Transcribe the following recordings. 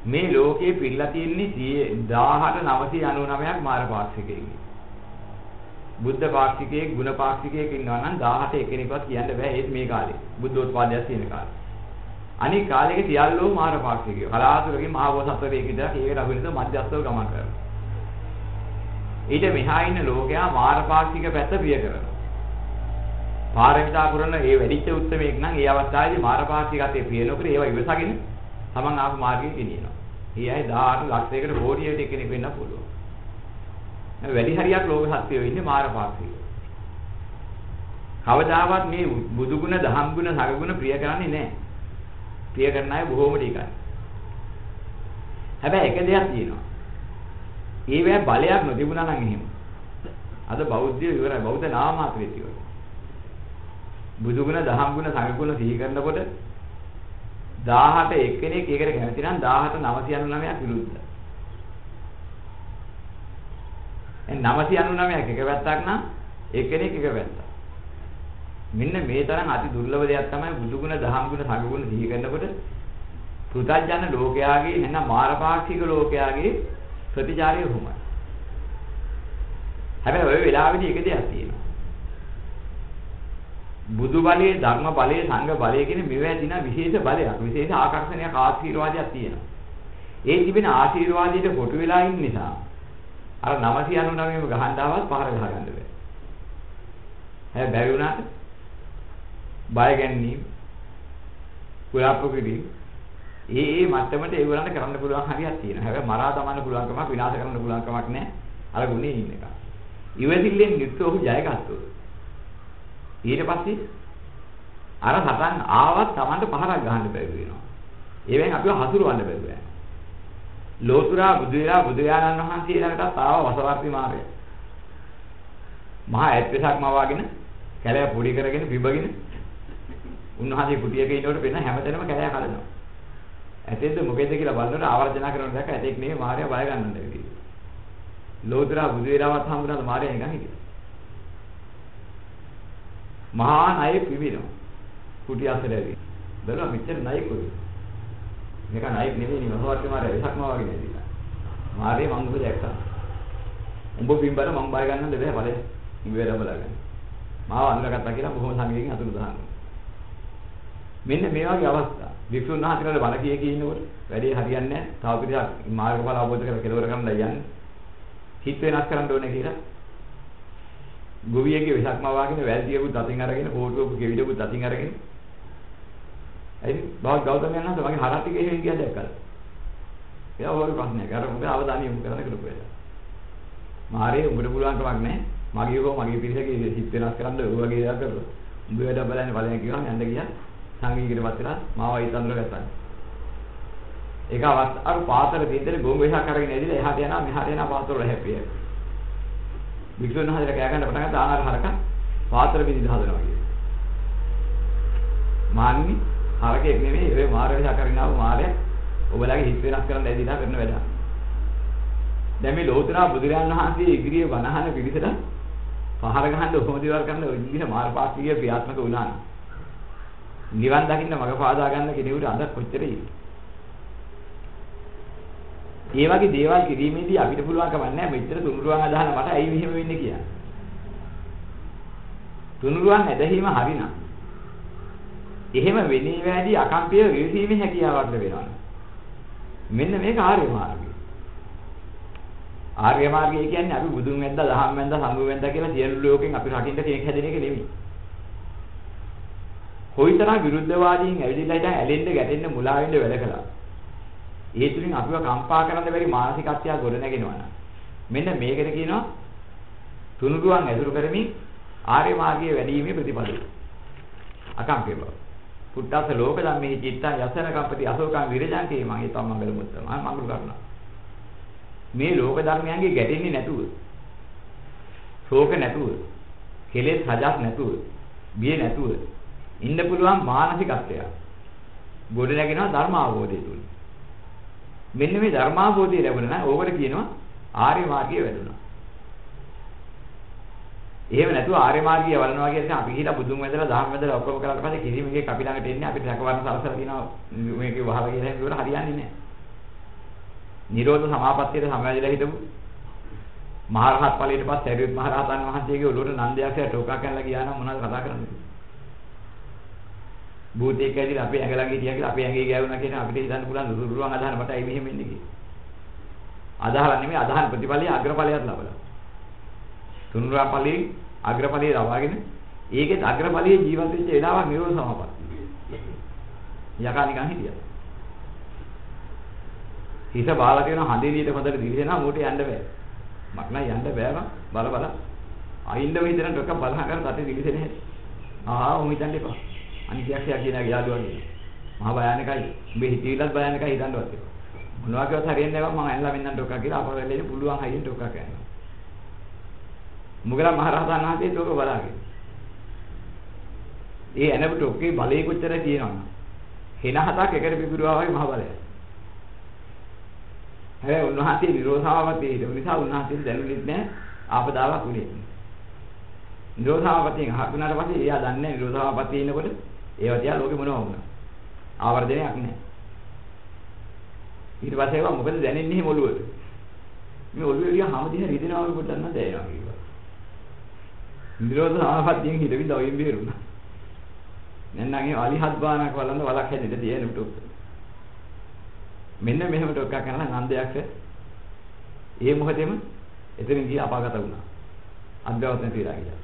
මේ ලෝකයේ පිළිලා තියෙන්නේ 18999ක් මාර පාක්ෂිකයෙක්. බුද්ධ පාක්ෂිකයෙක්, ගුණ පාක්ෂිකයෙක් ඉන්නවා නම් 17 එකෙනෙක්වත් කියන්න බෑ ඒත් මේ කාලේ. බුද්ධෝත්පාදයක් තියෙන කාලේ. අනික කාලෙක සියල්ලෝ මාර පාක්ෂිකයෝ. කලාතුරකින් මහ බෝසත්වරයෙක් විතර කීවේ ලැබෙනද මධ්‍යස්ථව ගමන් කරනවා. ඊට මෙහා ඉන්න ලෝකයා මාර පාක්ෂික පැත්ත ප්‍රිය කරනවා. පාරමිතා පුරන ඒ වැඩිච්ච උත්සමයක් නම් ඒ අවස්ථාවේදී මාර පාක්ෂිකත්වයේ ප්‍රිය නොකර ඒවා ඉවසගෙන තමන් ආපු මාර්ගයේ ගෙනියනවා. ඒ අය 18 ලක්ෂයකට කෝටියකට එක්කෙනෙක් වෙන්න පුළුවන්. වැඩි හරියක් ලෝක සත්‍යෝ ඉන්නේ මාර පාක්ෂිකයෝ. කවදාවත් මේ බුදු ගුණ, දහම් ගුණ, සග ගුණ ප්‍රිය කරන්නේ නැහැ. ප්‍රිය කරන අය බොහෝම ටිකයි. හැබැයි එක දෙයක් තියෙනවා. ඒවැ බලයක් නොතිබුණා නම් එහෙම. අද බෞද්ධයෝ ඉවරයි. බෞද්ධ නාම මාත්‍රෙත් ඉවරයි. බුදු ගුණ, දහම් ගුණ, සග ගුණ සිහි කරනකොට 17 එක්කෙනෙක් ඒකට කැමති නම් 17999ක් විරුද්ධයි. එන් 999ක් එක පැත්තක් නම් එක්කෙනෙක් එක පැත්තක්. මෙන්න මේ තරම් අති දුර්ලභ දෙයක් තමයි බුදු ගුණ, දහම් ගුණ, සග ගුණ සිහි කරනකොට පුතඥ ලෝකයාගේ නැත්නම් මාරපාක්ෂික ලෝකයාගේ ප්‍රතිචාරය වුමයි. හැබැයි ඔය වෙලාවේදී එක දෙයක් තියෙනවා. බුදු බලයේ, ධර්ම බලයේ, සංඝ බලයේ කියන මේවා දින විශේෂ බලයක්, විශේෂ ආකර්ෂණයක්, ආශිර්වාදයක් තියෙනවා. ඒ තිබෙන ආශිර්වාදයට කොටු වෙලා ඉන්න නිසා අර 999ම ගහන්න ආවත් පහර ගහ ගන්න බෑ. හැබැයි බැරි වුණාට බය ගැනීම, කුලප්පුකිරි ඒ මට්ටමට ඒගොල්ලන්ට කරන්න පුළුවන් හරියක් තියෙනවා. හැබැයි මරා දමන්න පුළුවන් කමක්, විනාශ කරන්න පුළුවන් කමක් නැහැ. අර ගුණේ ඉන්න එක. ඉවසිල්ලෙන් යුක්තව ඔහු ජය ගත්තොත් ඊට පස්සේ අර හතන් ආවත් Tamanට පහරක් ගහන්න බැරි වෙනවා. ඒවෙන් අපිව හසුරවන්න බැරි වෙනවා. ලෝතුරා බුදුරා බුදුයාණන් වහන්සේලාටත් ආව වසවර්ති මාර්ගය. මහා ඇත්පසක්ම වාගෙන කැලය පොඩි කරගෙන බිබගෙන උන්වහන්සේ කුටියක ඉන්නකොට වෙන හැමතැනම කැලය කලනවා. ඇතෙන්ද මොකේද කියලා බලනකොට ආවර්ජනා කරන දැක්ක ඇතෙක් නෙවෙයි මාර්යා බය ගන්නට ඇවිදී. ලෝතුරා බුදුරාවත් හම්බුනාද මාර්යා නිකන් හිටියා. මහා ණය පිවිනවා. කුටි අසල ඇවි. බලන්න මෙච්චර ණය කොයි. මේක ණය නෙවෙයි නේ වසවර්ති මාර්යා විසක්ම වාගේ නේද? මාර්යා මං උඹ දැක්කා. උඹ බිම්බර මං බය ගන්නද බෑ බලය. උඹ වෙලා බලගන්න. මාව අඳුරගත්තා කියලා බොහොම සංවේගයෙන් අතුරු දානවා. මෙන්න මේ වගේ අවස්ථා. වික්ෂුන් වහන්සේලාට බල කිය ඉන්නකොට වැඩේ හරියන්නේ නැහැ. තව පිටක් මාර්ගඵල අවබෝධ කර කෙලවර කරන්න යන්නේ. හිත වෙනස් කරන්න ඕනේ කියලා. ගොවියෙක්ගේ විසක්ම වාගෙන වැල්තියකුත් අතින් අරගෙන, කෝටුවකුත් ගෙවිඩකුත් අතින් අරගෙන. ඇයි බෞද්ධ ගෞතමයන් වහන්සේ මගේ හරක් ටික එහෙම කියලා දැක්කද? එයා හොර ප්‍රශ්නයක්. අර මොකද අවධානය යොමු කරන්න කරපු වෙලාව. මාරේ උඹට පුළුවන් කමක් නැහැ. මගේ හෝ මගේ පිරිසගේ හිත වෙනස් කරන්න ඔය වගේ දේවල් කරලා. උඹ වැඩ බලන්නේ බලන්නේ කිව්වම යන්න ගියා. සංගීතයකට පස්සෙලා මාව ඊතන්දර ගත්තා. ඒක අර පාතර දෙන්දේ ගොම් වෙහක් අරගෙන ඇවිල්ලා එහාට යනවා මෙහාට යනවා පාතර වල හැප්පිය. වික්ෂුන් වහන්සේලා කෑ ගන්න පටන් ගත්තා ආහාර හරක පාතර විදිහට හදනවා කියන්නේ. මාන්නේ හරකෙක් නෙමෙයි ඒ මාර වෙහක් අරිනව මාරය ඔබලාගේ හිත වෙනස් කරන්න ඇවිල්ලා කරන වැඩ. දැන් මේ ලෝතුරා බුදුරජාණන් වහන්සේ ඉදිරියේ වනහන පිළිසෙට පහර ගහන්න ඔහොම දේවල් කරන ඔය විදිහ මාර්ගපාක්ෂිකය ක්‍රියාත්මක වුණා නම් නිවන් දකින්න මඟ පාදා ගන්න කෙනෙකුට අද කොච්චරයි. ඒ වගේ දේවල් කිරීමේදී අපිට පුළුවන් කමක් නැහැ මෙච්චර තුනුරුවන් අදහන මට ඇයි මෙහෙම වෙන්නේ කියලා. තුනුරුවන් ඇදහිම හරිනම් එහෙම වෙන්නේ වැඩි අකම්පිය විසීමේ හැකියාවක් ලැබෙනවා. මෙන්න මේක ආර්ය මාර්ගය. ආර්ය මාර්ගය කියන්නේ අපි බුදුන් වැද්දා, දහම් වැද්දා, සම්බු වැද්දා කියලා සියලු ලෝකෙන් අපි රකින්න කෙනෙක් හැදෙන එක නෙමෙයි. කොයිතරම් විරුද්ධවාදීන් ඇවිදලා ඉතින් ඇලෙන්න, ගැටෙන්න, මුලා වෙන්න වැඩ කළා. ඒ තුලින් අපිව කම්පා කරන්න බැරි මානසිකත්වයක් ගොඩ නැගෙනවා. මෙන්න මේකට කියනවා තුනුරුවන් ඇසුරු කරමින් ආර්ය මාර්ගයේ වැඩිීමේ ප්‍රතිපදාව. අකම්පිය බව. පුත්තස ලෝක ධම්මේ චිත්තං යසන කම්පති අශෝකං විරජන්තේ මං ඒ තම මංගල මුත්තම මංගල කරනවා. මේ ලෝක ධර්මයන්ගේ ගැටෙන්නේ නැතුව, ශෝක නැතුව, කෙලෙස් හජස් නැතුව, බිය නැතුව ඉන්න පුළුවන් මානසිකත්වයක් ගොඩ නැගෙනවා ධර්ම අවබෝධය තුල. මෙන්න මේ ධර්ම අවබෝධය ලැබුණා නම් ඕකට කියනවා ආර්ය මාර්ගය වැඩුණා. එහෙම නැතුව ආර්ය මාර්ගය වඩනවා කියන්නේ අපි කියලා බුදුන් වැදලා දහම් වැදලා ඔක්කොම කරලා පස්සේ කිසිම එකක් අපි ළඟට එන්නේ අපිට රැකවරණ සලසලා තියෙනවා මේකේ වහලා කියලා හිතුවර හරියන්නේ නැහැ. නිරෝධ සමාපත්තියට සමවැදිලා හිටපු මහරහත් ඵලයට පස්සේ සරියුත් මහ රහතන් වහන්සේගේ ඔළුවට නන්දයාක්ෂය ටෝකා කරලා ගියා නම් මොනවද කතා කරන්නේ? භූතයෙක් ඇවිල්ලා අපේ ඇඟ ළඟ හිටියා කියලා අපේ ඇඟේ ගෑවුනා කියන අපිට හිතන්න පුළුවන් දුරුවන් අදහන මට ඇයි මෙහෙම වෙන්නේ කියලා. අදහලා නෙමෙයි අදහන ප්‍රතිඵලයේ අග්‍රඵලයක් ලබලා. තුන්වන ඵලයේ අග්‍රඵලයේ ලබාගෙන ඒකෙත් අග්‍රඵලයේ ජීවත් වෙච්ච වෙලාවක් නිරෝධ සමාපත්තිය. යකා නිකන් හිටියා. හිත බාලා තියෙන හඳේලියට හොඳට දිවිසෙනවා මූට යන්න බෑ. මට නම් යන්න බෑ බල අයින්ද වෙයිදෙන ටොක බලහන් කරලා තටේ දිවිසෙන්නේ නැහැ. උන් හිතන්න එපා. අනිත්‍යක්ෂය කියන යාළුවා මහා භයානකයි. උඹේ හිතවිල්ලත් භයානකයි හිතන්නවත් එපා. මොනවා කියවත් හරියන්නේ නැහැ මම ඇල්ලා මෙන්නම් ටොක කියලා අපර වෙලෙන්නේ පුළුවන් හයියෙන් ටොක කරනවා. මොගලා මහරහතන් වහන්සේ ටොක බලාගෙන. ඒ එනබ ටොකේ බලේ කොච්චර තියෙනවද? හෙන හතක් එකට පිපිරුවා වගේ මහ බලය. හැබැයි උන්වහන්සේ නිරෝධ සමාපත්තියේ හිටපු නිසා උන්වහන්සේ දැනුනේ නැහැ ආපදාවක් උනේ. නිරෝධ සමාපත්තියෙන් හකුණාට පස්සේ එයා දන්නේ නිරෝධ සමාපත්තියේ ඉන්නකොට ඒව තියා ලෝකෙ මොනවා වුණා. ආවර්ජනයක් නැහැ. ඊට පස්සේ ඒවා මොකද දැනෙන්නේ මොළුවට. මේ ඔළුවේ ගියා හැම දින රිදෙනවා වගේ පොඩ්ඩක් නම් දැනෙනවා කිව්වා. නිරෝධ සමාපත්තියෙන් හිටවිද ඔයින් බේරුණා. නැත්නම් ඒ අලිහත් බානක් වළඳ වලක් හැදෙන්න තියෙන උටුක්. මෙන්න මෙහෙම ටොක්ක් කරනවා නන්දයක්ෂ. ඒ මොහොතේම එතනින් ගියා අපාගත වුණා. අද්භවතන තියලා ගියා.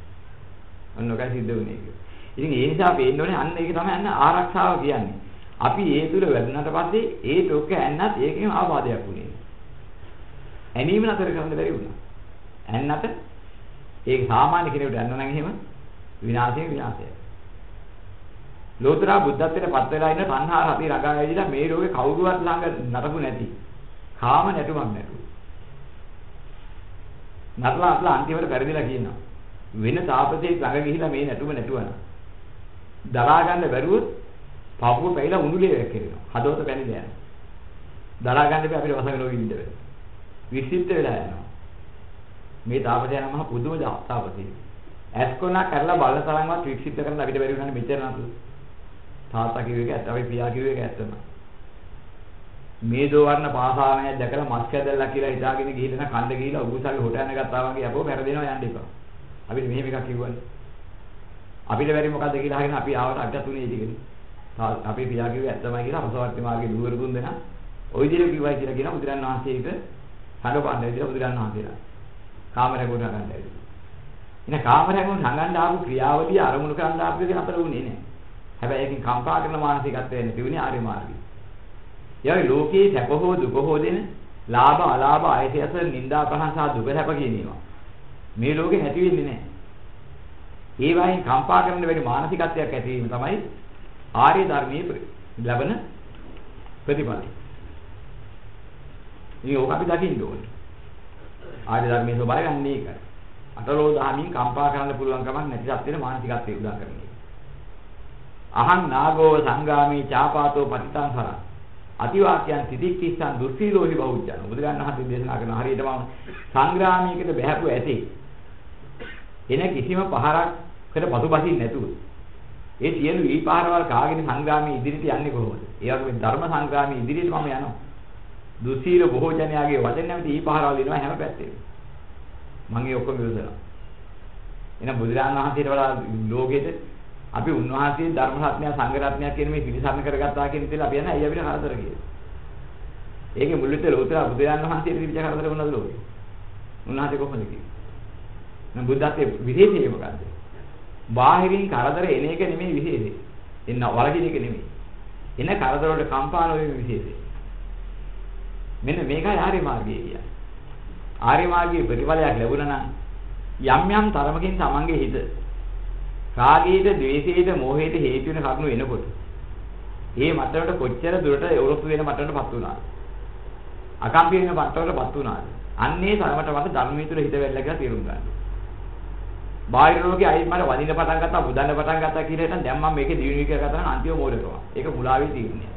ඔන්න ඔකයි සිද්ධ වුණේ කියලා. ඉතින් ඒ නිසා පේන්න ඕනේ අන්න ඒක තමයි අන්න ආරක්ෂාව කියන්නේ. අපි ඒ තුල වැඩුණාට පස්සේ ඒ ටොක්ක ඇන්නත් ඒකෙම ආබාධයක් වුණේ. ඇනීම නතර කරන්න බැරි වුණා. ඇන්නත් ඒක සාමාන්‍ය කෙනෙකුට ඇන්න නම් එහෙම විනාශය. ලෝතර බුද්ධත්වයට පත් වෙලා ඉන්න තණ්හා රති රගා ඇවිදලා මේ රෝගේ කවුරුවත් ළඟ නටපු නැති කාම නැටුමක් නැතුව. නටලා අන්තිමට පෙරදිලා කියනවා. වෙන තාපසයෙක් ළඟ ගිහිලා මේ නැටුම නැටුවන. දරා ගන්න බැරුවොත් පාපුව පැයිලා උණුලේ වැක්කිරෙනවා. හදවත පැනිලා යනවා. දරා ගන්න බැ අපිට වසඟ නොවි ඉන්න බැහැ. විසිට වෙලා යනවා. මේ තාපසයා නම් මහ පුදුම තාපසයෙක්. ඇස්කොනා කරලා බල්ල තරම්වත් වික්ෂිප්ත කරන්න අපිට බැරි වුණානේ මෙච්චර නතු. තාත්තා කිව්ව එක ඇත්ත, අපි පියා කිව්ව එක ඇත්තම. මේ දෝවර්ණ පාසාවනය දැකලා මස් කැදල්ලා කියලා හිතාගෙන ගිහින් කණ්ඩ ගිහිලා උගුසාවේ හොට යන ගත්තා වගේ අපෝ පෙරදෙනවා යන්න එපා. අපිට මෙහෙම එකක් කිව්වනේ. අපිට බැරි මොකද්ද කියලා අහගෙන අපි ආවට අඩට තුනේ ඉතිකනේ. අපේ පියා කිව්වේ ඇත්තමයි කියලා අපසවර්ති මාර්ගයේ දුවර දුන් දෙනා. ওই විදිහට කිව්වයි කියලා කියන බුදුරන් වහන්සේට හඬපාන්න විදිහට බුදුරන් වහන්සේලා. කාමරේ කොට ගන්න ඇවිත්. ඉතින් කාමරේ කොට සංගන්න ආපු ක්‍රියාවලිය අරමුණු කරන්න ආපු එක නතර වුණේ නැහැ. හැබැයි ඒකෙන් කම්පා කරන මානසිකත්වය නැති වුණේ ආර්ය මාර්ගය. යාවේ ලෝකේ සැප හෝ දුක හෝ දෙන ලාභ අලාභ ආයතයස නිന്ദා ප්‍රහංසා දුක සැප කියනවා. මේ ලෝකේ නැති වෙන්නේ නැහැ. ඒ වයින් කම්පා කරන වෙලේ මානසිකත්වයක් ඇති වීම තමයි ආර්ය ධර්මයේ ලැබෙන ප්‍රතිඵලය. ඉතින් ඕක අපි දකින්න ඕනේ. ආර්ය ධර්මයේ ස්වභාවය අන්නේ ඒකයි. අටලෝ දහමින් කම්පා කරන්න පුළුවන් කමක් නැති සත්‍යෙන මානසිකත්වයේ උදා කරන්නේ. අහං නාගෝ සංගාමී චාපාතෝ පතිතං හර අතිවාක්‍යයන් තිතික්කිස්සන් දුස්සීලෝහි බෞද්ධයන්. බුදුරජාණන් වහන්සේ දේශනා කරන හරියටම සංග්‍රාමයකට බැහැපු ඇති එන කිසිම පහරකට පසුබසින් නැතුව ඒ සියලු ඊපහරවල් කාගෙන සංග්‍රාමී ඉදිරියට යන්නේ කොහොමද? ඒ වගේ ධර්ම සංග්‍රාමී ඉදිරියට මම යනවා. දුස්සීල බොහෝ ජනයාගේ වචන නැමැති ඊපහරවල් එනවා හැම පැත්තෙම. මම ඒ ඔක්කොම විශ්ලේෂණය. එහෙනම් බුදුරජාණන් වහන්සේට වඩා ලෝකෙට අපි උන්වහන්සේ ධර්ම රත්නය සංඝ රත්නය කියන මේ පිළිසරණ කරගත්තා කියන දේ අපි යන අය අපිට කරදර කියලා. ඒකේ මුල් විතර උතර බුදුරජාණන් වහන්සේට තිබිච්ච කරදර මොනවද ලෝකේ? උන්වහන්සේ කොහොමද කිව්වේ? නම් බුද්ධත්වයේ විශේෂය මොකද්ද? බාහිරින් කරදර එන එක නෙමෙයි විශේෂය. එන්න වරකින එක නෙමෙයි. එන කරදර වලට කම්පා නොවීම විශේෂය. මෙන්න මේකයි ආර්ය මාර්ගය කියන්නේ. ආර්ය මාර්ගයේ ප්‍රතිඵලයක් ලැබුණා නම් යම් තරමකින් තමන්ගේ හිත රාගයට, ද්වේෂයට, මෝහයට හේතු වෙන කරුණු එනකොට ඒ මට්ටමට කොච්චර දුරට යොරොප්පු වෙන මට්ටමටපත් වුණාද? අකම්පිත වෙන මට්ටමටපත් වුණාද? අන්නේ තරමට වට ධර්මයේ තුල හිත වෙල්ලා කියලා තේරුම් ගන්න. බාහිර ලෝකේ අයිත් මට වදින්න පටන් ගත්තා, බුදන්න පටන් ගත්තා කියලා හිටන් දැන් මම මේකේ දිවිණි කියලා ගත්තා නම් අන්තිම මෝඩකම. ඒක මුලාවේ තියෙන්නේ.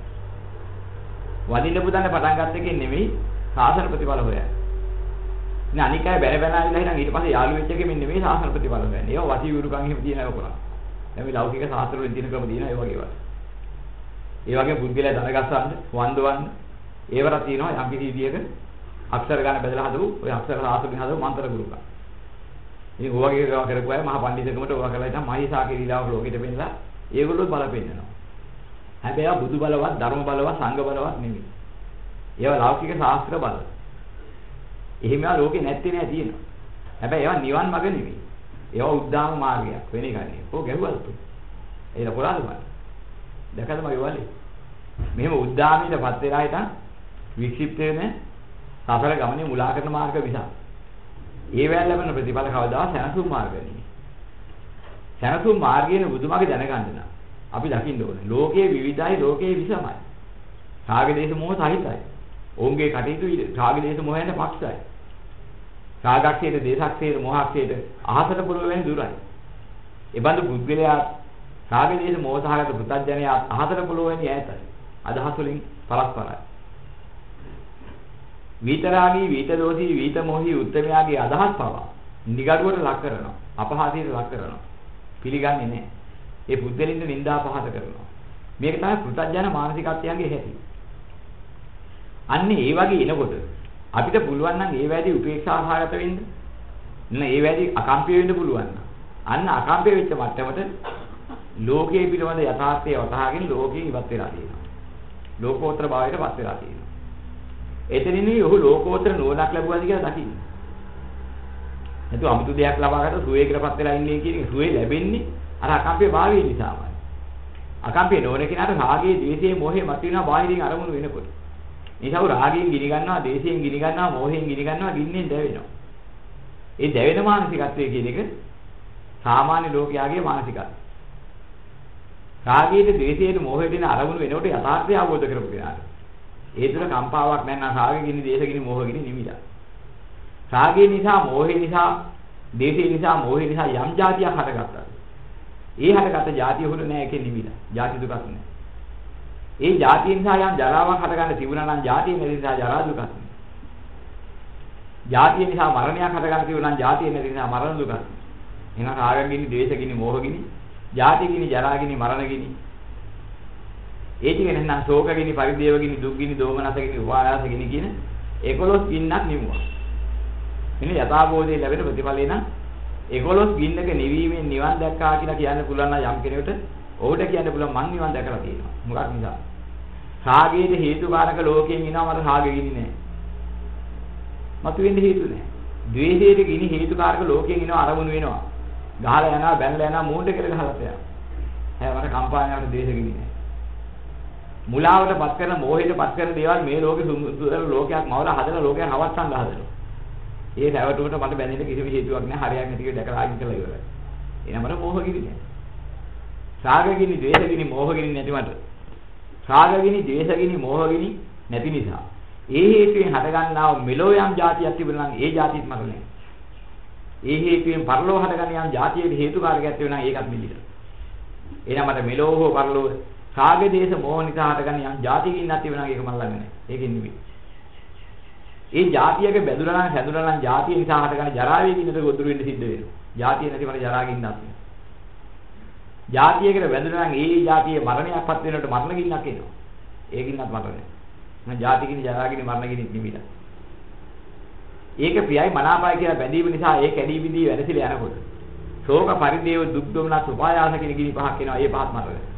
වදින්න පුදන්න පටන් ගත්ත එකෙන් නෙමෙයි සාසන ප්‍රතිඵල හොයන්නේ. නේ අනිකයි බැන බැන ආවිලා හිටන් ඊට පස්සේ යාළු වෙච්ච එකෙන් නෙමෙයි සාසන ප්‍රතිඵල හොයන්නේ. ඒවා වසී විරුකම් එහෙම තියෙන ඒවා කරා. දැන් මේ ලෞකික සාස්ත්‍ර වලින් තියෙන ක්‍රම තියෙනවා ඒ වගේ ඒවා. ඒ වගේ බුද්ධිලා දනගස්සන්න, වන්දවන්න ඒවරක් තියෙනවා යම් කිසි විදියක අක්ෂර ගන්න බෙදලා හදපු ඔය අක්ෂර සාසුලින් හදපු මන්ත්‍ර ගුරුකම්. ඉතින් ඔයගේ ඒවා කරපු අය මහා පඬිතුකමට ඔයා කරලා ඉතින් මහේසාගේ ලීලාව ලෝකෙට පෙන්නලා ඒගොල්ලෝ බල පෙන්නනවා. හැබැයි ආ බුදු බලවත්, ධර්ම බලවත්, සංඝ බලවත් නෙමෙයි. ඒවා ලෞකික ශාස්ත්‍ර බල. එහෙම ඒවා ලෝකේ නැත්තේ නෑ තියෙනවා. හැබැයි ඒවා නිවන් මඟ නෙමෙයි. ඒවා උද්දාම මාර්ගයක් වෙන එකක් නෙවෙයි. ඔය ගැහුවද? ඒක පොරාද බලන්න. දැකද මගේ වලේ? මෙහෙම උද්දාමීටපත් වෙලා හිටන් වික්ෂිප්ත වෙන සසර ගමනේ මුලා කරන මාර්ග විසක්. ඒ වෙලාව ලැබෙන ප්‍රතිඵල කවදාවත් සැනසුම් මාර්ග නෙමෙයි. සැනසුම් මාර්ගයේ බුදුමගේ දැනගන්න නම් අපි දකින්න ඕනේ. ලෝකයේ විවිධයි, ලෝකයේ විසමයි. රාග දේශ මොහ සහිතයි. ඔවුන්ගේ කටයුතු රාග දේශ මොහෙන් පක්ෂයි. රාගක්ෂේත, දේශක්ෂේත, මොහක්ෂේත අහසට පුරව වෙන දුරයි. ඒ බඳු බුද්ධලයා රාග දේශ මොහ සහගත පුතඥයා අහසට පුරව වෙන ඈතයි. අදහස් වලින් පරස්පරයි. විතරාගී, විතදෝෂී, විතමෝහී උත්තමයාගේ අදහස් පවා නිගඩුවට ලක් කරනවා. අපහාසයට ලක් කරනවා. පිළිගන්නේ නැහැ. ඒ බුද්ධලින්ද නින්දා පහත කරනවා. මේක තමයි පුතඥාන මානසිකත්වයන්ගේ හැටි. අන්න ඒ වගේ එනකොට අපිට පුළුවන් නම් ඒ වැඩි උපේක්ෂාභාගත වෙන්න. ඒ වැඩි අකම්පිය වෙන්න පුළුවන්. අන්න අකම්පිය වෙච්ච මට්ටමට ලෝකයේ පිළිබඳ යථාර්ථය වටහාගෙන ලෝකයෙන් ඉවත් වෙලා තියෙනවා. ලෝකෝත්තර භාවයටපත් වෙලා තියෙනවා. එතනිනුයි ඔහු ලෝකෝත්තර නුවණක් ලැබුවාද කියලා දකින්න. නැතු අමුතු දෙයක් ලබාගත්ත සුවේකටපත් වෙලා ඉන්නේ කියන එක සුවේ ලැබෙන්නේ අර අකම්පිය භාවය නිසාමයි. අකම්පිය නොවන කෙනාට රාගයේ, ද්වේෂයේ, මොහේ මත වෙනවා බාහිරින් අරමුණු වෙනකොට. ඒසව රාගයෙන් ගිනි ගන්නවා, ද්වේෂයෙන් ගිනි ගන්නවා, මොහෙන් ගිනි ගන්නවා, ගින්නෙන් දැවෙනවා. ඒ දැවෙන මානසිකත්වය කියන එක සාමාන්‍ය ලෝකයාගේ මානසිකත්වය. රාගයේ, ද්වේෂයේ, මොහේ දෙන අරමුණු වෙනකොට යථාර්ථය අවබෝධ කරගන්න කෙනාට. ඒ තුළ කම්පාවක් නැත්නම් රාගෙ ගිනි, දේශ ගිනි, මොහ ගිනි නිමිලා. රාගය නිසා, මොහේ නිසා, දේශය නිසා, මොහේ නිසා යම් જાතියක් හටගත්තා. ඒ හටගත්ත જાතිය හොල නෑ ඒකේ නිමිලා. ಜಾති දුකක් නෑ. ඒ જાතිය නිසා යම් ජරාවක් හටගන්න තිබුණා නම් જાතිය නැති නිසා ජරා දුකක් නෑ. જાතිය නිසා මරණයක් හටගන්න තිබුණා නම් જાතිය නැති නිසා මරණ දුකක් නෑ. එහෙනම් රාග ගිනි, ද්වේෂ ගිනි, මොහ ගිනි, ಜಾති ගිනි, ජරා ගිනි, මරණ ගිනි. ඒ ටික නැත්නම් ශෝක ගිනි, පරිදේව ගිනි, දුක් ගිනි, දෝමනස ගිනි, උපායාස ගිනි කියන 11 ගින්නක් නිමුවා. මෙන්න යථාබෝධය ලැබෙන ප්‍රතිඵලය නම් 11 ගින්නක නිවීමෙන් නිවන් දැක්කා කියලා කියන්න පුළුවන් නම් යම් කෙනෙකුට ඔහුට කියන්න පුළුවන් මං නිවන් දැකලා තියෙනවා. මොකක් නිසා? රාගයේ හේතුකාරක ලෝකයෙන් එනවා මට රාග ගිනි නෑ. මතුවෙන්න හේතු නෑ. ද්වේෂයේ ගිනි හේතුකාරක ලෝකයෙන් එනවා අරමුණු වෙනවා. ගහලා යනවා, බැනලා යනවා, මූණට කියලා ගහලා යනවා. මට කම්පායනකට ද්වේෂ ගිනි නෑ. මුලාවටපත් කරන, මෝහයටපත් කරන දේවල් මේ ලෝකේ සුන්දර ලෝකයක් මවලා හදලා ලෝකයක් හවස්සන්න හදනවා. ඒ රැවටුමට මට බැඳෙන්න කිසිම හේතුවක් නැහැ. හරියක් නැති කියලා දැකලා ආගින් කළා ඉවරයි. එහෙනම් මට මෝහ ගිනි නෑ. රාග ගිනි, ද්වේෂ ගිනි, මෝහ ගිනි නැති මට. රාග ගිනි, ද්වේෂ ගිනි, මෝහ ගිනි නැති නිසා ඒ හේතුවෙන් හටගන්නා වූ මෙලෝ යම් જાතියක් තිබුණා නම් ඒ જાතිත් මට නෑ. ඒ හේතුවෙන් පරලෝ හටගන්න යම් જાතියේ හේතුකාරකයක් තිබුණා නම් ඒකත් මිදිලා. එහෙනම් මට මෙලෝ හෝ පරලෝ රාග, දේශ, මෝහ නිසා හටගන්න යම් જાතියකින් නැති වෙනවා ඒක මම ළඟ නෑ. ඒකෙන් නෙවෙයි. ඒ જાතියක බැඳුලා නම් හැදුලා නම් જાතිය නිසා හටගන්න ජරාවේ කින්නට ගොදුරු වෙන්න සිද්ධ වෙනවා. જાතිය නැති මට ජරාවකින් නැත්. જાතියකට බැඳුලා නම් ඒ જાතියේ මරණයක්පත් වෙනකොට මරණ ගින්නක් එනවා. ඒකින්වත් මට නෑ. මම જાතිකින් ජරාකින් මරණ ගින්නක් නිවිලා. ඒක ප්‍රියයි මනාපයි කියලා බැඳීම නිසා ඒ කැඩී බිඳී වැඩසිලා යනකොට ශෝක, පරිදේව, දුක්, දොමනස්, උපායාස කියන ගිනි පහක් එනවා. ඒ පහත් මරණ.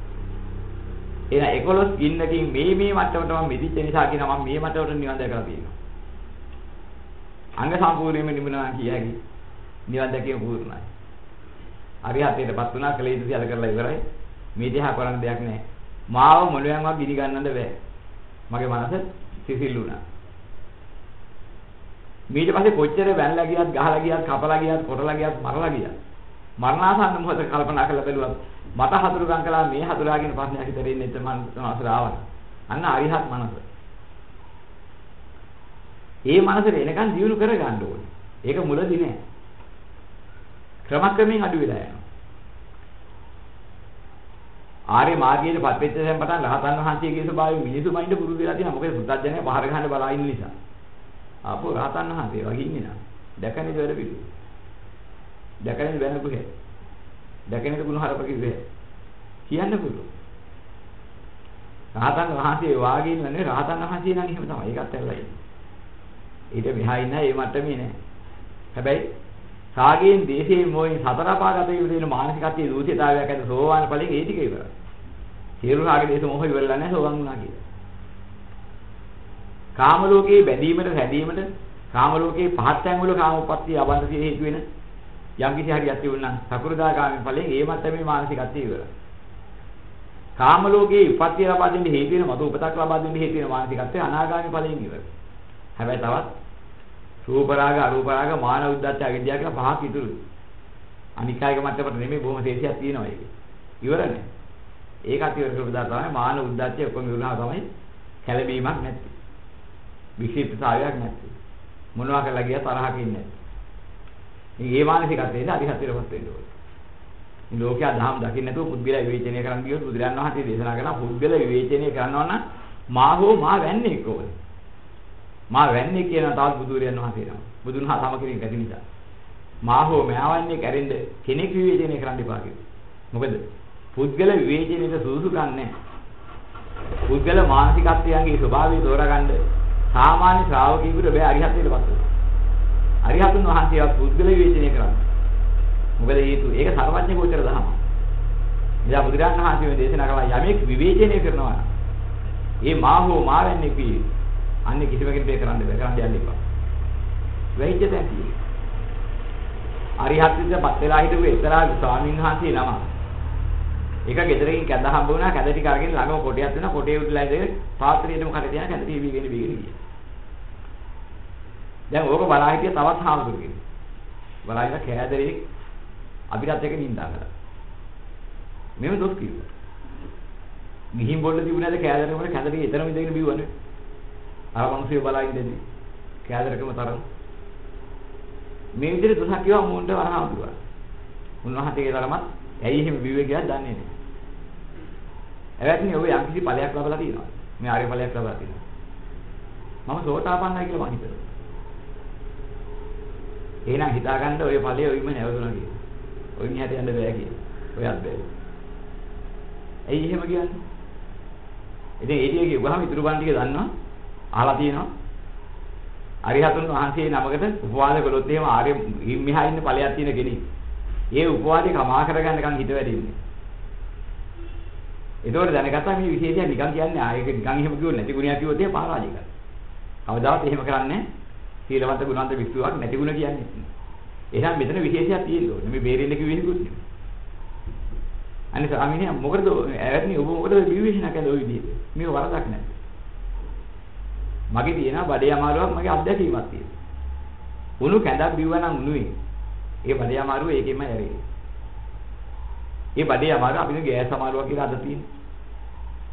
එහෙනම් 11 ගින්නකින් මේ මට්ටමට මම මිදිච්ච නිසා කියනවා මම මේ මට්ටමට නිවන් දැකලා තියෙනවා. අංග සම්පූර්ණයෙන්ම නිමුණා කියයි. නිවන් දැකීම පූර්ණයි. අරිහතේටපත් වුණා කලේ ඉඳි අද කරලා ඉවරයි. මේ දිහා කරන්න දෙයක් නැහැ. මාව මොළයන්වත් ගිනි ගන්නන්න බෑ. මගේ මනස සිසිල්ුණා. ඊට පස්සේ කොච්චර වැන්ලා ගියත්, ගහලා ගියත්, කපලා ගියත්, කොටලා ගියත්, මරලා ගියත් මරණාසන්න මොහොත කල්පනා කරලා බැලුවා මට හතුරුකම් කළා මේ හතුරාගෙන ප්‍රශ්නයක් හිතේ ඉන්නේ නැත්නම් මම අසර ආවා. අන්න අරිහත් මනස. ඒ මනසට එනකන් දියුණු කර ගන්න ඕනේ. ඒක මුලදී නෑ. ක්‍රමක්‍රමයෙන් අඩු වෙලා යනවා. ආර්ය මාර්ගයේ පත්වෙච්ච දැන් පටන් රහතන් වහන්සේගේ ස්වභාවය මිනිසු මයින්ඩ් පුරුදු වෙලා තියෙනවා. මොකද පුත්තජනය බාහිර ගහන්න බලා ඉන්න නිසා. ආපෝ රහතන් වහන්සේ වගේ ඉන්නේ නා. දැකන්නේ වැඩ පිළි. දැකන්නේ වෙන කොහෙද? දැකන්නේ ගුණ හරප කිව්වේ. කියන්න පුළුවන්. රහතන් වහන්සේ වාගේ ඉන්නනේ රහතන් වහන්සේ නම් එහෙම තමයි. ඒකත් ඇල්ලයි. ඊට මෙහා ඉන්න ඒ මට්ටමේ නෑ. හැබැයි සාගයෙන් දේශයෙන් මොයින් සතර පාගත වීම දෙන මානසිකත්වයේ දූෂිතාවයක් ඇති සෝවාන් ඵලයෙන් ඒ ටික ඉවරයි. සියලු රාග දේශ මොහ ඉවරලා නැහැ සෝවාන් වුණා කියලා. කාම ලෝකේ බැඳීමට රැඳීමට කාම ලෝකේ පහත් තැන් වල කාම උප්පත්තිය අවන්තසිය හේතු වෙන යම් කිසි හරියක් තිබුණා නම් සකෘදාගාමී ඵලයෙන් ඒ මට්ටමේ මානසිකත්වය ඉවරයි. කාම ලෝකේ උප්පත්තිය ලබා දෙන්න හේතු වෙන මතු උපතක් ලබා දෙන්න හේතු වෙන මානසිකත්වය අනාගාමී ඵලයෙන් ඉවරයි. හැබැයි තවත් රූප රාග අරූප රාග මාන උද්දච්ච අවිද්‍යාව කියලා පහක් ඉතුරුයි. අනිකායක මට්ටමට නෙමෙයි බොහොම තේසියක් තියෙනවා ඒක. ඉවරනේ. ඒකත් ඉවර කරලා තමයි මාන උද්දච්ච ඔක්කොම ඉවරනවා තමයි කැළඹීමක් නැති. වික්ෂිප්තතාවයක් නැති. මොනවා කරලා ගියා තරහකින් නැති. මේ මානසිකත්වයෙන් අධිහත්තරපත් වෙන්න ඕනේ. මේ ලෝකයා දහම් දකින්න නැතුව පුද්ගල විවේචනය කරන් ගියොත් බුදුරජාණන් වහන්සේ දේශනා කරන පුද්ගල විවේචනය කරනවා නම් මා හෝ මා වැන්නේ කොහොමද? මා වැන්නේ කියන තාත් බුදුරජාණන් වහන්සේ නම. බුදුන් හා සම කෙනෙක් නැති නිසා. මා හෝ මෑවන්නේ කැරෙන්න කෙනෙක් විවේචනය කරන්න එපා කිව්වා. මොකද පුද්ගල විවේචනයේ සුදුසුකම් නැහැ. පුද්ගල මානසිකත්වයන්ගේ ස්වභාවය තෝරගන්න සාමාන්‍ය ශ්‍රාවකයෙකුට බෑ අරිහත්ත්වයටපත් වෙන්න. අරිහතුන් වහන්සේවත් පුද්ගල විවේචනය කරන්නේ. මොකද හේතුව ඒක සර්වඥ ගෝචර දහම. ඉතින් බුදුරජාණන් වහන්සේ මේ දේශනා කළා යමෙක් විවේචනය කරනවා නම් ඒ මා හෝ මා වෙන්නේ කී අන්නේ කිසිම කෙනෙක් කරන්න බෑ කරන්න යන්න එපා. වෙයිද දැන් අරිහත්ත්වයටපත් වෙලා හිටපු එක්තරා ස්වාමීන් වහන්සේ නම. ඒක ගෙදරකින් කැඳ හම්බ වුණා කැඳ ටික අරගෙන ළඟම කොටයක් වෙනවා කොටේ උඩලා ඉඳගෙන පාත්‍රයේම කට තියන කැඳ ටික බීගෙන ගියා. දැන් ඕක බලා හිටිය තවත් හාමුදුරුවෝ. බලාගෙන කෑදරේ අපිටත් එක නින්දා කළා. මෙව දොස් කිව්වා. ගිහින් බොල්ල තිබුණාද කෑදරේ වල කැඳ ටික එතරම් ඉඳගෙන බිව්වනේ. අර මිනිස්සු බලාගෙන ඉඳි කෑදරකම තරම්. මේ විදිහට දොසක් කිව්වා මොන්ට වරහාමුදුරුවා. උන්වහන්සේගේ තරමත් ඇයි එහෙම බිව්වේ කියලා දන්නේ නැහැ. එවැත්නි ඔය යම්කිසි ඵලයක් ලබලා තියෙනවා. මේ ආර්ය ඵලයක් ලබලා තියෙනවා. මම සෝතාපන්නයි කියලා මම හිතනවා. එහෙනම් හිතාගන්න ඔය ඵලය ඔයිම නැවතුණා කියලා. ඔයින් හැට යන්න බෑ කියලා. ඔයත් බෑ. ඇයි එහෙම කියන්නේ? ඉතින් ඒ ටික කිව්වහම ඉතුරු බණ ටික දන්නවා. අහලා තියෙනවා. අරිහතුන් වහන්සේ නමකට උපවාද කළොත් එහෙම ආර්ය මෙහා ඉන්න ඵලයක් තියෙන කෙනෙක්. ඒ උපවාදේ කමා කරගන්නකම් හිත වැඩින්නේ. ඒතකොට දැනගත්තා මේ විශේෂය නිකන් කියන්නේ ආයෙක නිකන් එහෙම කිව්වොත් නැති ගුණයක් කිව්වොත් ඒ පරාජිකයි. කවදාවත් එහෙම කරන්නේ සීලවන්ත ගුණවන්ත වික්ෂුවක් නැති ගුණ කියන්නේ. එහෙනම් මෙතන විශේෂයක් තියෙන්න ඕනේ. මේ බේරෙන්න කිව්වෙ නෙකුත් නෙමෙයි. අනිත් ස්වාමීන් මොකටද ඇවැත්නි ඔබ මොකටද විවේචන කරන්නේ ওই විදිහට? මේ වරදක් නැහැ. මගේ තියෙනවා බඩේ අමාරුවක් මගේ අත්දැකීමක් තියෙනවා. උණු කැඳක් බිව්වනම් උණුවේ. ඒ බඩේ අමාරුව ඒකෙන්ම ඇරෙන්නේ. ඒ බඩේ අමාරුව අපිට ගෑස් අමාරුවක් කියලා අද තියෙනවා.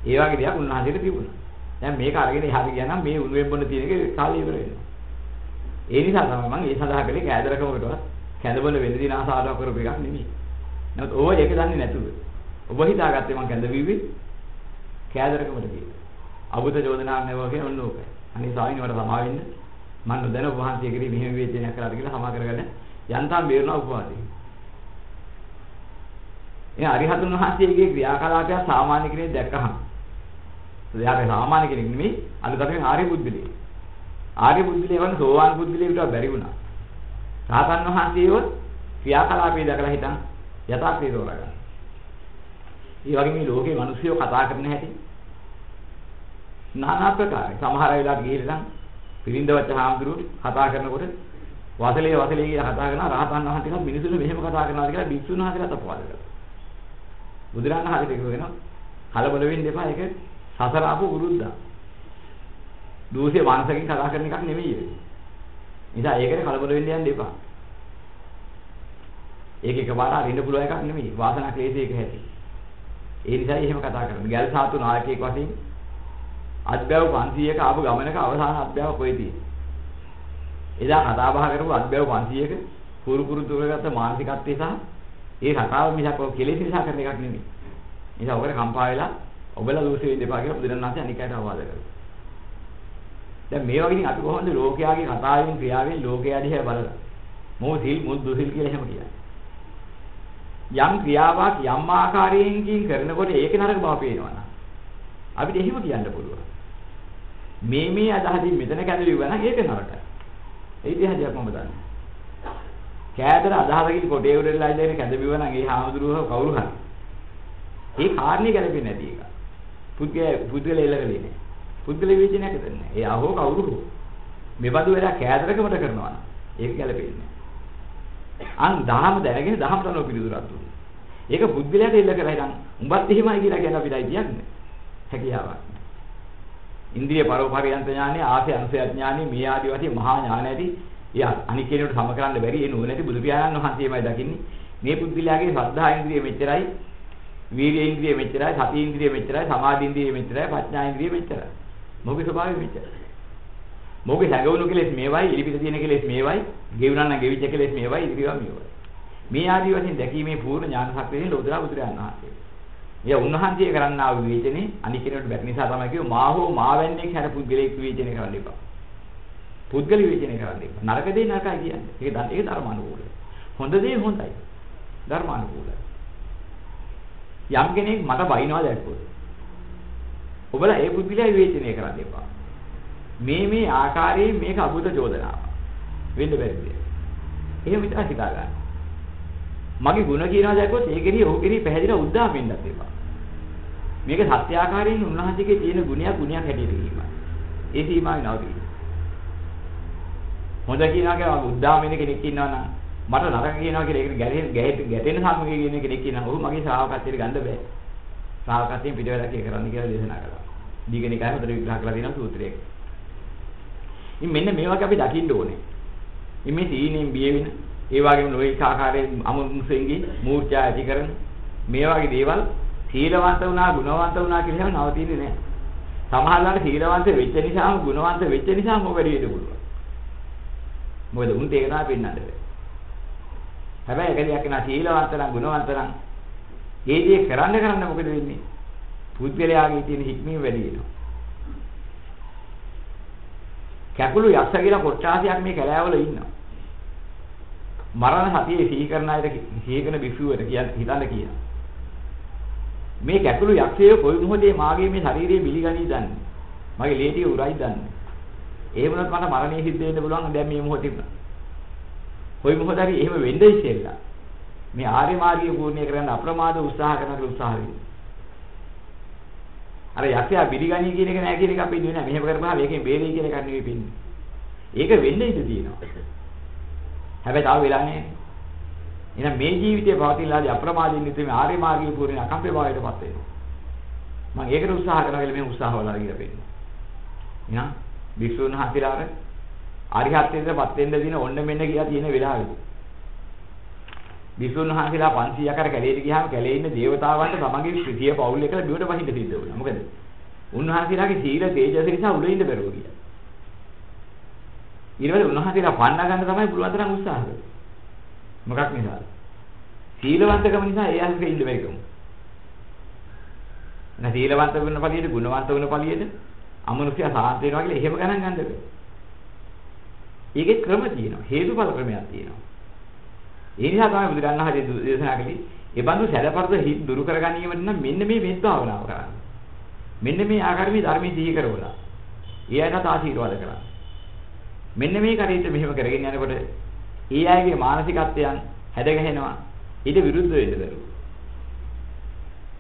ඒ වගේ දෙයක් උන්වහන්සේට තිබුණා. දැන් මේක අරගෙන එහාට ගියා නම් මේ උණුවෙන් බොන්න තියෙන එක කාලේ ඉවර වෙනවා. ඒ නිසා තමයි මම ඒ සඳහා කළේ කෑදරකමකටවත් කැඳවල වෙන දින ආසාවක් කරපු එකක් නෙමෙයි. නමුත් ඕව ඒක දන්නේ නැතුව. ඔබ හිතාගත්තේ මං කැඳ බිව්වේ කෑදරකමට කියලා. අබුත චෝදනාවක් නෙවෙයි කියන ඔන්න ඕකයි. අනේ සාවිනි මට සමා වෙන්න. මම නොදැන ඔබ වහන්සේ කෙරෙහි මෙහෙම විවේචනයක් කළාද කියලා සමා කරගන්න යන්තම් බේරනවා උපවාසී. ඒ අරිහතුන් වහන්සේගේ ක්‍රියාකලාපය සාමාන්‍ය කෙනෙක් දැක්කහම එයාට සාමාන්‍ය කෙනෙක් නෙමෙයි අලුතෙන් ආර්ය බුද්ධිලේ. ආර්ය බුද්ධිලේ වගේ සෝවාන් බුද්ධිලේට බැරි වුණා. රාතන් වහන්සේව ක්‍රියාකලාපය දැකලා හිටන් යථාර්ථය තෝරගන්න. ඒ වගේ මේ ලෝකේ මිනිස්සුયો කතා කරන හැටි নানা ආකාරයි. සමහර වෙලාවට ගිහිල්ලා පිරින්දවච්ච හාමුදුරුවෝ කතා කරනකොට වසලේ කියලා කතා කරන රහතන් වහන්සේලා මිනිසුන්ට මෙහෙම කතා කරනවා කියලා භික්ෂුන් වහන්සේලා තපවාද කරා. බුදුරණන් හරියට කියනවා කලබල වෙන්න එපා ඒක සසර ආපු වෘද්ධා. දෝෂේ මානසිකින් කතා කරන එකක් නෙමෙයි ඒක. නිසා ඒකට කලබල වෙන්න යන්න එපා. ඒක එකපාර අරින්න පුළුවන් එකක් නෙමෙයි. වාසනා ක්ලේශයක ඇති. ඒ නිසා එහෙම කතා කරන්නේ. ගැල් සාතු නායකයෙක් වශයෙන් අත්බැව 500ක ආපු ගමනක අවසාන අත්බැව කොයිදී? එදා කතා බහ කරපු අත්බැව 500ක පුරුපුරු දුරගත මානසිකත්වය සහ ඒ කතාව මිසක් ඔය කෙලෙස් නිසා කරන එකක් නෙමෙයි. නිසා ඔකට කම්පා වෙලා ඔබලා දෝෂෙ වෙන්න එපා කියලා බුදුරණාහි අනිකයට අවවාද කරනවා. දැන් මේ වගේ ඉතින් අපි කොහොමද ලෝකයාගේ කතාවෙන් ක්‍රියාවෙන් ලෝකයා දිහා බලලා මොහොතිල් මුද්දුසිල් කියලා එහෙම කියන්නේ. යම් ක්‍රියාවක් යම් ආකාරයකින් කරනකොට ඒක නරක බව පේනවා නම් අපිට එහෙම කියන්න පුළුවන්. මේ අදහසින් මෙතන කැඳවිවා නම් ඒක නරකයි. ඒ ඉතිහාසයක් මම දන්නේ. කෑදර අදහසකින් කොටේ උඩලා ඉඳගෙන කැඳ බිව නම් ඒ හාමුදුරුවෝ කවුරු හරි. ඒ කාරණේ ගැලපෙන්නේ නැති එක. පුද්ගල එළවෙන්නේ නැහැ. පුද්ගල විචිනයක් දෙන්නේ. ඒ අහෝ කවුරු හෝ. මේ බඳු වෙලා කෑදරකමට කරනවා නම් ඒක ගැලපෙන්නේ නැහැ. දහම දැනගෙන දහමට අනුව පිළිතුරක් දුන්නා. ඒක පුද්ගලයාට එල්ල කරලා ඉතින් උඹත් එහෙමයි කියලා කියන අපිටයි කියන්නේ. හැකියාවක්. ඉන්ද්‍රිය පරෝපරියන්ත ඥානෙ, ආසේ අනුසය ඥානෙ, මේ ආදී වශයෙන් මහා ඥාන ඇති. අනික් කෙනෙකුට සම කරන්න බැරි ඒ නුවණැති බුදු පියාණන් වහන්සේමයි දකින්නේ. මේ පුද්ගලයාගේ ශ්‍රද්ධා ඉන්ද්‍රිය මෙච්චරයි, වීර්ය ඉන්ද්‍රිය මෙච්චරයි, සති ඉන්ද්‍රිය මෙච්චරයි, සමාධි ඉන්ද්‍රිය මෙච්චරයි, ප්‍රඥා ඉන්ද්‍රිය මෙච්චරයි. මොකේ ස්වභාවය මෙච්චරයි. මොකේ හැඟවුණු කෙලෙස් මේවයි, ඉලිපිට තියෙන කෙලෙස් මේවයි, ගෙවුණා නම් ගෙවිච්ච කෙලෙස් මේවයි, ඉදිරියවා මේවයි. මේ ආදී වශයෙන් දැකීමේ පූර්ණ ඥාන ශක්තියෙන් ලෝතර බුදුරජාණන් වහන්සේ. එයා උන්වහන්සේ කරන්නා වූ විවේචනේ අනික් කෙනෙකුට බැරි නිසා තමයි කිව්ව මා හෝ මාවැන්නේ හැර පුද්ගලෙක් විවේචනය කරන්න එපා. පුද්ගල විවේචනය කරන්න එපා. නරක දේ නරකයි කියන්නේ. ඒක ධර්මානුකූලයි. හොඳ දේ හොඳයි. ධර්මානුකූලයි. යම් කෙනෙක් මට බයිනවා දැක්කොත් ඔබලා ඒ පුද්ගලයා විවේචනය කරන්න එපා. මේ ආකාරයෙන් මේක අභූත චෝදනාවක්. වෙන්න බැරි දෙයක්. එහෙම විතර හිතා ගන්න. මගේ ಗುಣ කියනවා දැක්කොත් ඒකෙදී ඔහු කෙරෙහි පැහැදිලිව උද්දාම වෙන්නත් එපා. මේක සත්‍ය ආකාරයෙන් උන්වහන්සේගේ තියෙන ගුණයක් හැටියට කියනවා. ඒ සීමාවේ නවතියි. හොඳ කියනවා කියලා උද්දාම වෙන කෙනෙක් ඉන්නවා නම් මට නරක කියනවා කියලා ඒකට ගැටෙන සම්මුඛයේ කියන කෙනෙක් ඉන්නවා. ඔහු මගේ ශ්‍රාවකත්වයට ගන්න බෑ. ශ්‍රාවකත්වයෙන් පිටවෙලා කරන්න කියලා දේශනා කළා. දීගණිකාය හොඳට විග්‍රහ කරලා තියෙනවා සූත්‍රයක. ඉතින් මෙන්න මේ වගේ අපි දකින්න ඕනේ. ඉතින් මේ සීනෙන් බිය වෙන ඒ වගේම නොඑක ආකාරයෙන් අමුසෙන්ගේ මූර්ඡා ඇති කරන මේ වගේ දේවල් සීලවන්ත වුණා ගුණවන්ත වුණා කියලා එහෙම නවතින්නේ නැහැ. සමහරවිට සීලවන්ත වෙච්ච නිසාම ගුණවන්ත වෙච්ච නිසාම ඔබ වැඩි වෙන්න පුළුවන්. මොකද උන්ට ඒක තමයි පෙන්වන්න බෑ. හැබැයි එක දෙයක් නා සීලවන්ත නම් ගුණවන්ත නම් ඒ දේ කරන්න මොකද වෙන්නේ? පුද්ගලයාගේ තියෙන හික්මීම වැඩි වෙනවා. කැකුළු යක්ෂ කියලා කොට්ටාසියක් මේ කැලෑවල ඉන්නවා. මරණ සතියේ සිහි කරන අයට සිහි කරන විසුවට හිතන්න කියනවා. මේ කැකුළු යක්ෂය කොයි මොහොතේ මාගේ මේ ශරීරයේ මිලිගනී දන්නේ. මගේ ලේටිය උරයි දන්නේ. ඒ වුණත් මට මරණය සිද්ධ වෙන්න පුළුවන් දැන් මේ මොහොතේ. කොයි මොහොත හරි එහෙම වෙන්න ඉස්සෙල්ලා මේ ආර්ය මාර්ගය පූර්ණය කරන්න අප්‍රමාද උත්සාහ කරන උත්සාහ වෙනවා. අර යක්ෂයා මිලිගනී කියන එක නෑ කියන එක අපි දෙන්නේ නෑ. මෙහෙම කරපුවාම ඒකෙන් බේරෙයි කියන එක නෙවෙයි පින්නේ. ඒක වෙන්න ඉඩ තියෙනවා. හැබැයි තාම වෙලා නැහැ. එහෙනම් මේ ජීවිතයේ පවතිනලාදී අප්‍රමාදින් නිතම ආර්ය මාර්ගයේ පූර්ණ අකම්පේ භාවයටපත් වෙනවා. මම ඒකට උත්සාහ කරනවා කියලා මේ උත්සාහවල කියලා පෙන්නනවා. එහෙනම් වික්ෂුන් හතිරාර ආරිහත්ත්වයටපත් වෙන්න දින ඔන්න මෙන්න කියලා තියෙන වෙලාවෙදී. වික්ෂුන් හතිලා 500ක් අර කැලේට ගියාම කැලේ ඉන්න දේවතාවන්ට තමන්ගේ ශ්‍රීතිය පවුල් එකල බිවට වහින්න සිද්ධ වුණා. මොකද? උන්වහන්සේලාගේ සීල තේජස නිසා උඩ ඉන්න බැරුව ගියා. ඊළඟට උන්වහන්සේලා පන්න ගන්න තමයි පුළුවන් තරම් උත්සාහ කළේ. මොකක් නිසාද? සීලවන්තකම නිසා ඒ අංගෙ ඉන්න බැරිකම. නැහ සීලවන්ත වෙන පළියට ගුණවන්ත වෙන පළියට අමනුෂ්‍ය සාන්ත වෙනවා කියලා එහෙම ගණන් ගන්න බෑ. ඒකේ ක්‍රම තියෙනවා. හේතුඵල ක්‍රමයක් තියෙනවා. ඒ නිසා තමයි බුදුරණන් හරි දේශනා කළේ ඒ බඳු සැලපරද හිත් දුරු කර ගැනීමට නම් මෙන්න මේ මෙත් භාවනාව කරන්න. මෙන්න මේ ආකාරයේ ධර්මයේ සිහි කරවලා. ඒ අයකට ආශිර්වාද කරන්න. මෙන්න මේ කටයුත්ත මෙහෙම කරගෙන යනකොට ඒ අයගේ මානසිකත්වයන් හැදගැහෙනවා ඊට විරුද්ධ වෙන්න බැරුව.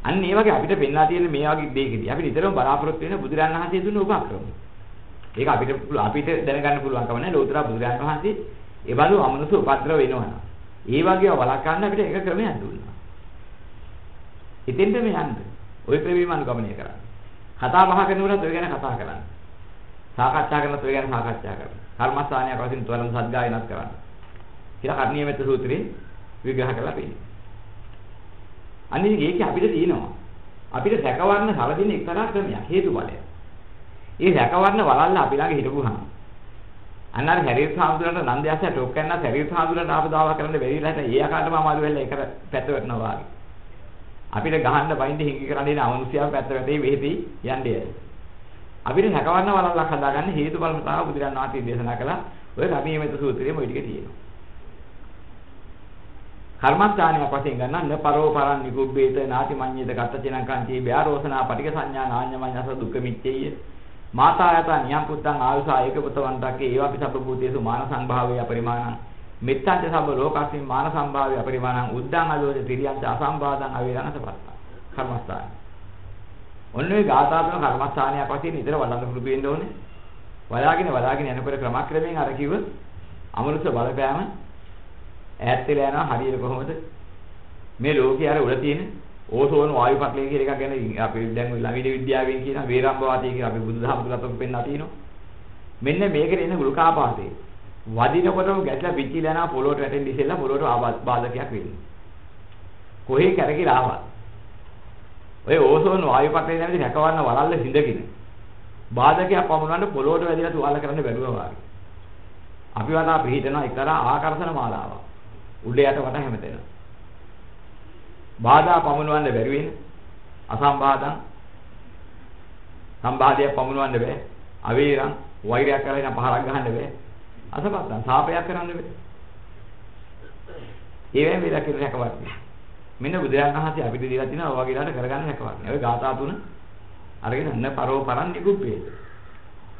අන්න ඒ වගේ අපිට පෙන්ලා තියෙන මේ වගේ දෙයකදී අපි නිතරම බලාපොරොත්තු වෙන බුදුරජාණන් වහන්සේ දුන්න උපක්‍රම. ඒක අපිට දැනගන්න පුළුවන්කම නැහැ ලෝතර බුදුරජාණන් වහන්සේ ඒ බඳු අමනුෂ්‍ය උපද්‍රව වෙනවා. ඒ වගේව වළක්වන්න අපිට එක ක්‍රමයක් දුන්නා. ඉතින්ද මේ යන්නේ. ওই ක්‍රමෙම අනුගමනය කරන්න. කතා බහ කරනකොට ඔය ගැන කතා කරන්න. සාකච්ඡා කරනකොට ඔය ගැන සාකච්ඡා කරන්න. කර්මස්ථානයක් වශයෙන් තුවලම සද්ගායනත් කරන්න. කියලා කර්ණීය මෙත්ත සූත්‍රයේ විග්‍රහ කරලා තියෙනවා. අනිත් ඒක අපිට තියෙනවා. අපිට සැකවර්ණ සැලදින එක්තරා ක්‍රමයක් හේතුඵලයක්. ඒ සැකවර්ණ වලල්ලා අපි ළඟ හිටපුවාම අන්නාර ශරීර සාමුදුරන්ට නන්දයාස ටොක් කරන ශරීර සාමුදුරන්ට ආපදාව කරන්න බැරිලාට ඒ ආකාරයටම අමාරු වෙලා ඒක පැත්ත වෙනවා වගේ. අපිට ගහන්න බයින්ද හිඟි කරන්න ඉන අමනුෂ්‍යව පැත්ත වැටේ වෙහෙති යන්නේ. අපිට සැකවර්ණ වලල්ලක් හදාගන්න හේතුඵලම තමයි බුදුරජාණන් වහන්සේ දේශනා කළා. ඔය කර්ණීය මෙත්ත සූත්‍රයේම ওই ටික තියෙනවා. කර්මස්ථානයක් වශයෙන් ගන්න න පරෝ පරන් නිකුබ්බේත නාති මඤ්ඤේත කත්තචිනං කාන්ති බ්‍යාරෝසනා පටික සංඥා නාඤ්ඤමඤ්ඤස දුක්ඛ මිච්ඡේය මාතා යත නියම් පුත්තං ආයුසා ඒකපතවන්තක්කේ ඒවාපි සබ්බ භූතේසු මාන සංභාවය අපරිමාණං මෙත්තංච සබ්බ ලෝකස්මින් මාන සංභාවය අපරිමාණං උද්දාං අදෝච තිරියංච අසම්බාධං අවේරණසපත්ත කර්මස්ථාන. ඔන්නේ ගාථා තුන කර්මස්ථානයක් වශයෙන් නිතර වඩන්න පුරුදු වෙන්න ඕනේ. වලාගෙන යනකොට ක්‍රමක්‍රමයෙන් අර කිව්ව අමනුෂ්‍ය බලපෑම ඈත් වෙලා යනවා. හරියට කොහොමද මේ ලෝකයේ අර උඩ තියෙන ඕසෝන වායු පටලය කියන එකක් ගැන අපි දැන් ළඟදී විද්‍යාවෙන් කියන වේරම්භවාතය කියලා අපි බුදුදහම තුලත් ඔක පෙන්නලා තිනවා. මෙන්න මේකේ එන ගුරුකාපාතේ වදිනකොටම ගැටලා පිච්චිලා යනවා පොළොවට වැටෙන්න ඉස්සෙල්ලා පොළොවට බාධකයක් වෙන්නේ. කොහේ කැරකිලා ආවත් ඔය ඕසෝන වායු පටලය නැමැති රැකවන්න වලල්ල හිඳගෙන බාධකයක් පමුණවන්න පොළොවට වැදිලා තුවාල කරන්න බැලුවා වගේ. අපි වටා පිළිහිටන එක්තරා ආකර්ෂණ මාලාවක්. උඩ යට වට හැමතැනම. බාධා පමුණවන්න බැරි වෙන අසම්බාධං සම්බාධයක් පමුණවන්න බෑ. අවේරං වෛරයක් කරගෙන පහරක් ගහන්න බෑ. අසපත්තං සාපයක් කරන්න බෑ. ඒවෙන් වේලා කියන හැකවන්නේ. මෙන්න බුදුරජාණන් වහන්සේ අපිට දීලා තිනවා ඔය වගේලාට කරගන්න හැකවන්නේ. ඔය ගාථා තුන අරගෙන අන්න පරෝ පරන් නිකුප්පේ.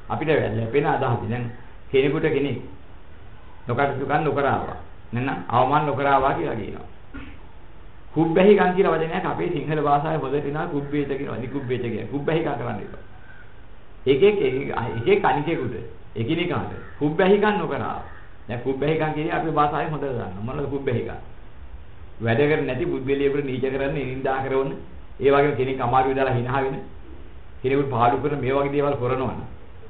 අපිට ලැබෙන අදහස දැන් කෙනෙකුට කෙනෙක් නොකටුකම් නොකරවා. නේද? අවමාන නොකරවා කියලා කියනවා. කුබ්බැහිකම් කියන වචනයක් අපේ සිංහල භාෂාවේ හොදට එනවා කුබ්බේත කියනවා. නිකුබ්බේත කියන. කුබ්බැහිකම් කරන්න එපා. එකෙක් අනිකෙකුට එකිනෙකාට කුබ්බැහිකම් නොකරවා. දැන් කුබ්බැහිකම් කියන්නේ අපේ භාෂාවේ හොදට ගන්න. මොනවද කුබ්බැහිකම්? වැඩ කර නැති බුද්ධලියෙකුට නීච කරන්නේ නිඳා කරන ඒ වගේම කෙනෙක් අමාරු විදාලා හිනහ වෙන කෙනෙකුට පාඩු කරන මේ වගේ දේවල් කරනවනේ.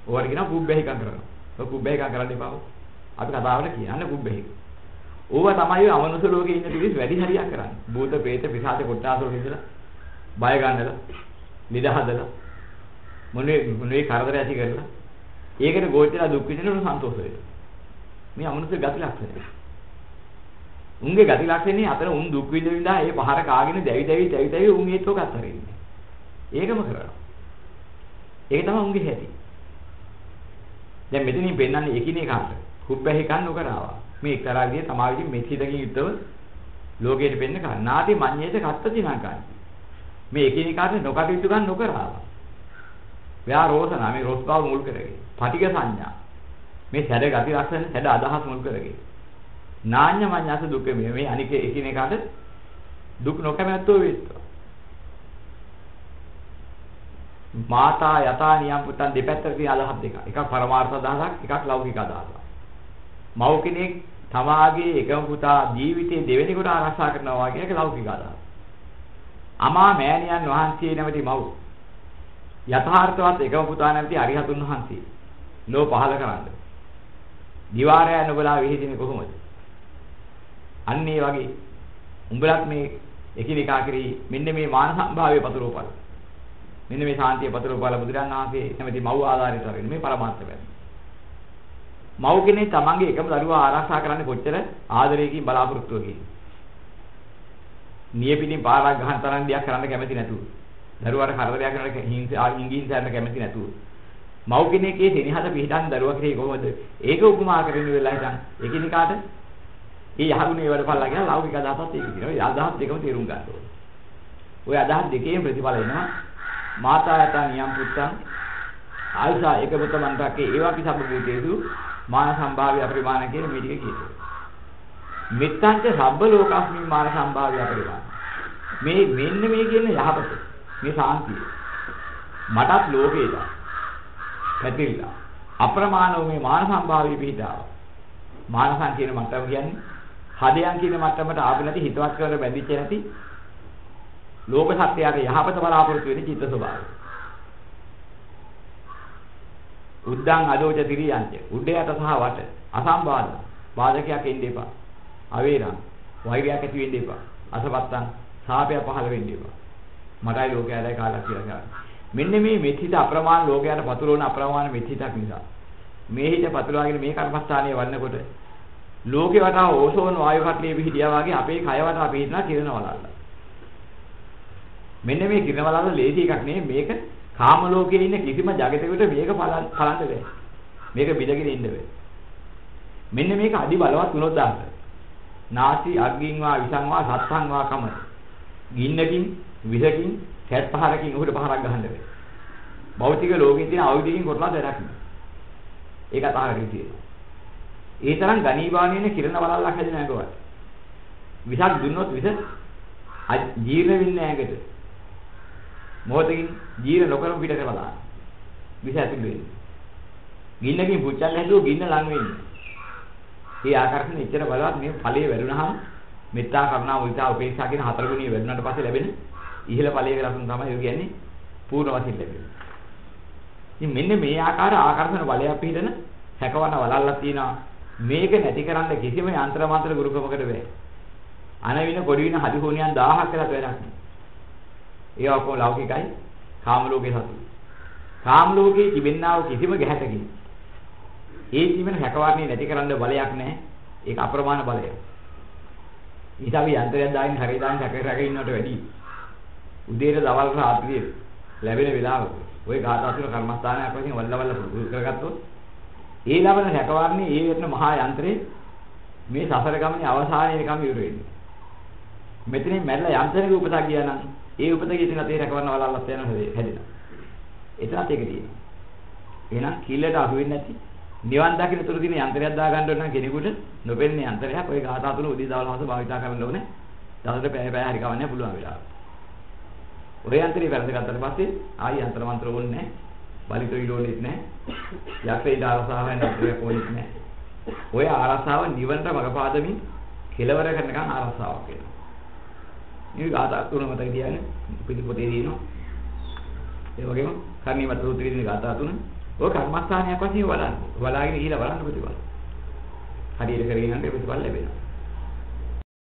ඕවට කියනවා කුබ්බැහිකම් කරනවා. ඔය කුබ්බැහිකම් කරන්න එපා. අපි කතාවට කියන්නේ කුබ්බැහිකම්. ඕවා තමයි අමනුෂ්‍ය ලෝකේ ඉන්න පිළිස් වැඩි හරියක් කරන්නේ. භූත, ප්‍රේත, පිසාච කොට්ටාස වල ඉඳලා බය ගන්නලා, නිද හදලා, මොනේ කරදර ඇති කරලා, ඒකට ගෝචරලා දුක් විඳිනවන සන්තෝෂ වෙනවා. මේ අමනුෂ්‍ය ගති ලක්ෂණය. උන්ගේ ගති ලක්ෂණේ අතර උන් දුක් විඳිනවා ඒ පහර කාගෙන දැවි උන් ඒත් ඔක අත්හරින්නේ. ඒකම කරනවා. ඒක තමයි උන්ගේ හැටි. දැන් මෙතනින් පෙන්නන්නේ එකිනෙකාට කුබ්බැහිකම් නොකරවා. මේ එක්තරා විදිහේ සමාජයේ මෙත්සිතකින් යුක්තව ලෝකයට පෙන්න කන්නාටි මඤ්ඤේත කත්තචිනාකාරයි. මේ එකිනෙකාට නොකටයුතු ගන්න නොකරවා. ව්‍යා රෝසනා මේ රොස් බව මුල් කරගෙන. පටික සංඥා. මේ සැඩ ගති ලක්ෂණ සැඩ අදහස් මුල් කරගෙන. නාඤ්ඤ මඤ්ඤාස දුක මේ අනික එකිනෙකාට දුක් නොකමැත්තෝ වේත්වා. මාතා යතා නියම් පුතන් දෙපැත්තට තියෙන අදහස් දෙක. එකක් පරමාර්ථ අදහසක්, එකක් ලෞකික අදහසක්. මව් කෙනෙක් තමාගේ එකම පුතා ජීවිතේ දෙවෙනිකට ආරක්ෂා කරනවා කියන එක ලෞකික අදහස. අමා මෑණියන් වහන්සේ නැමැති මව් යථාර්ථවත් එකම පුතා නැමැති අරිහතුන් වහන්සේ ලෝ පහල කරන්නේ. දිවාරය නුඹලා විහිදින්නේ කොහොමද? අන්න ඒ වගේ උඹලත් මේ එකිනෙකා කෙරෙහි මෙන්න මේ මාන සම්භාවයේ පතුරෝපල. මෙන්න මේ ශාන්තිය පතුරෝපල බුදුරන් වහන්සේ නැමැති මව් ආධාරිත කරගෙන මේ පරමාර්ථ වෙන්නේ. මව් කෙනෙක් තමන්ගේ එකම දරුවා ආරක්ෂා කරන්නේ කොච්චර ආදරයකින් බලාපොරොත්තුවකින්. නියපිටින් පාරක් ගහන තරම් දෙයක් කරන්න කැමති නැතුව. දරුවාට කරදරයක් කරන හිංගින් කැමති නැතුව. මව් කෙනෙක්ගේ සෙනෙහස පිහිටන් දරුවා කෙරේ කොහොමද? ඒක උපමා කරගෙන වෙලා හිටන් එකිනෙකාට ඒ යහගුණේ වැඩපල්ලා කියන ලෞකික අදහසත් ඒක තියෙනවා. ඒ අදහස් දෙකම තේරුම් ගන්න ඕනේ. ওই අදහස් දෙකේම ප්‍රතිඵල එනවා. මාතා යත නියම් පුත්තං ආයසා ඒකබතමන්තකේ ඒවාපි සම්භූතේසු මාන සම්භාව්‍ය අපරිමාණ කියන මේ ටික කියනවා. මෙත්තංච සබ්බ ලෝකස්මින් මාන සම්භාව්‍ය අපරිමාණ. මේ මෙන්න මේ කියන යහපත මේ සාන්තිය මටත් ලෝකේට පැතිරිලා අප්‍රමාණව මේ මාන සම්භාව්‍ය පිටාව. මානසං කියන මට්ටම කියන්නේ හදයන් කියන මට්ටමට ආපු නැති හිතවත් කරන බැඳිච්ච නැති ලෝක සත්‍යයට යහපත බලාපොරොත්තු වෙන චිත්ත ස්වභාවය. උද්දාං අදෝච තිරියංච උඩයට සහ වට අසම්බාධ බාධකයක් එන්න එපා. අවේරං වෛරයක් ඇති වෙන්න එපා. අසපත්තං සාපය පහළ වෙන්න එපා. මටයි ලෝකයයි කාලක් කියලා කියන්නේ. මෙන්න මේ මෙත්හිත අප්‍රමාණ ලෝකයට පතුරවන අප්‍රමාණ මෙත්හිතක් නිසා මේ හිත පතුරවාගෙන මේ කර්මස්ථානයේ වන්නකොට ලෝකේ වටා ඕසෝන වායු කට්ලිය පිහිටියා වගේ අපේ කය වටා පිහිටනා කිරණ වලල්ල. මෙන්න මේ කිරණ වලල්ල ලේසි එකක් නෙමෙයි මේක කාම ලෝකයේ ඉන්න කිසිම జగතෙකුට මේක බලන්න බෑ. මේක බිඳගෙන ඉන්න බෑ. මෙන්න මේක අදි බලවත් වුණොත් දාන්න. නාසි අග්ගින්වා විසංවා සත්සංවා කම. ගින්නකින් විසකින් කැත් පහරකින් උහුට පහරක් ගහන්න බෑ. භෞතික ලෝකයේ තියෙන ආයුධකින් කරලා වැඩක් නෑ. ඒක අතහරින්න තියෙනවා. ඒ තරම් ගණීභාවනයේ කිරණ වලල්ලක් හැදෙන ඇඟවල. විසක් දුන්නොත් විස ජීර්ණ වෙන්නේ ඇඟට. මොහොතකින් ජීර්ණ නොකරම පිට කරලා දාන්න. විස ඇතුල් වෙන්නේ. ගින්නකින් පුච්චන්න හැදුවෝ ගින්න ලං වෙන්නේ. මේ ආකර්ෂණ ඉච්ඡර බලවත් මේ ඵලයේ වැඩුණාම මෙත්තා කරුණා මුදිතා උපේක්ෂා කියන හතර ගුණිය වැඩුණාට පස්සේ ලැබෙන ඉහළ ඵලයේ ලක්ෂණ තමයි ඒ කියන්නේ පූර්ණ වශයෙන් ලැබෙන්නේ. ඉතින් මෙන්න මේ ආකර්ෂණ බලයක් පිළිදෙන හැකවන වලල්ලක් තියෙනවා. මේක නැති කරන්න කිසිම යంత్ర මන්ත්‍ර ගුරුකමකට බෑ. අනවින පොඩි වින හදි හොනියන් 1000ක් කරත් වැඩක් නෑ. ඒවා කොහොම ලෞකිකයි කාම ලෝකේ සතු. කාම ලෝකේ තිබෙන්නා වූ කිසිම ගැහැටකින් ඒ ජීවන හැකවන්නේ නැති කරන්න බලයක් නෑ. ඒක අප්‍රමාණ බලයක්. ඊටාවි යන්ත්‍රයක් දාගෙන හරිය දාගෙන හැක ඉන්නවට වැඩි. උදේට දවල් රාත්‍රියේ ලැබෙන වෙලාවක ওই ගාථාතුල කර්මස්ථානයක් වශයෙන් වල්ලවල්ල පුරුදු කරගත්තොත් ඒ ලබන හැකවන්නේ ඒ වෙන මහා යන්ත්‍රේ මේ සසර ගමනේ අවසානයේ නිකම් ඉවර වෙන්නේ. මෙතනින් මැරලා යන්ත්‍රයක උපතක් ගියා නම් ඒ උපතේ ඉතින් අතේ රැකවන්න වලල්ලත් යන හැදෙනවා. එතනත් ඒක තියෙනවා. එහෙනම් කිල්ලට අහු වෙන්නේ නැති නිවන් දකින්න තුරු දින යන්ත්‍රයක් දා ගන්න ඕන නම් කෙනෙකුට නොපෙන්නේ යන්ත්‍රයක් ඔය ගාථා තුන උදී දවල් හවස භාවිතා කරන්න ඕනේ. දවල්ට පැය හරි කවන්නේ පුළුවන් වෙලාව. ඔය යන්ත්‍රය වැරදගත්තට පස්සේ ආයි යන්ත්‍ර මන්ත්‍ර ඕනේ නැහැ. බලිතොයි ඕනෙත් නැහැ. යක්ෂේ ආරසාව නැත්නම් ඕනෙත් නැහැ. ඔය ආරසාව නිවනට මඟපාදමින් කෙලවර කරනකන් ආරසාවක් වෙනවා. මේ ගාථා තුන මතක තියාගන්න පිළිපොතේ දිනනවා. ඒ වගේම කර්ණීමත් සූත්‍රයේ තියෙන ගාථා තුන ඔය කර්මස්ථානයක් වශයෙන් වලාගෙන ගිහිලා බලන්න ප්‍රතිඵල. හරියට කරගෙන යනකොට ප්‍රතිඵල ලැබෙනවා.